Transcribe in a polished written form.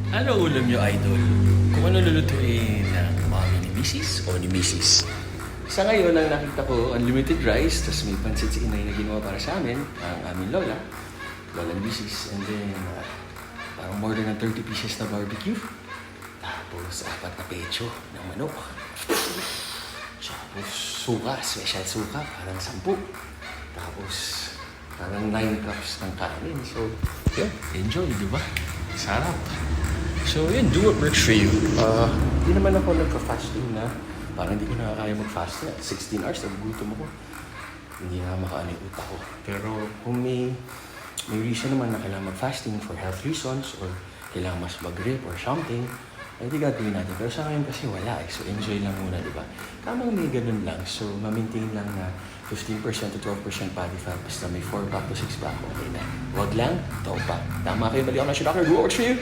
Ano ulam nyo, idol? Kung ano lulutuin ng mami ni Mrs. o ni Mrs. Sa ngayon, ang nakita ko, unlimited rice, tapos may pansit si inay na ginawa para sa amin, ang aming lola, lola ni Mrs. And then, parang more than 30 pieces na barbecue. Tapos, 4 na pecho ng manok. Tapos, suka, special suka, parang 10. Tapos, parang 9 cups ng kanin. So, yun, enjoy, di ba? Sarap. So yun, do what works for you. Hindi naman ako nagka-fasting na. Parang hindi ko nakakaya mag-fast na. 16 hours, nagugutom ako. Hindi na makaano yung utak ko. Pero kung may reason naman na kailangan mag-fasting for health reasons or kailangan mas mag-rip or something, ay di gagawin natin. Pero sa ngayon kasi wala eh. So enjoy lang muna, di ba? Tamang may ganun lang. So ma-maintain lang na 15% to 12% body fat. Basta may 4 pack to 6 pack, okay na. Huwag lang, 12 pack. Tama kayo, mali ako na si Doctor. Do what works for you.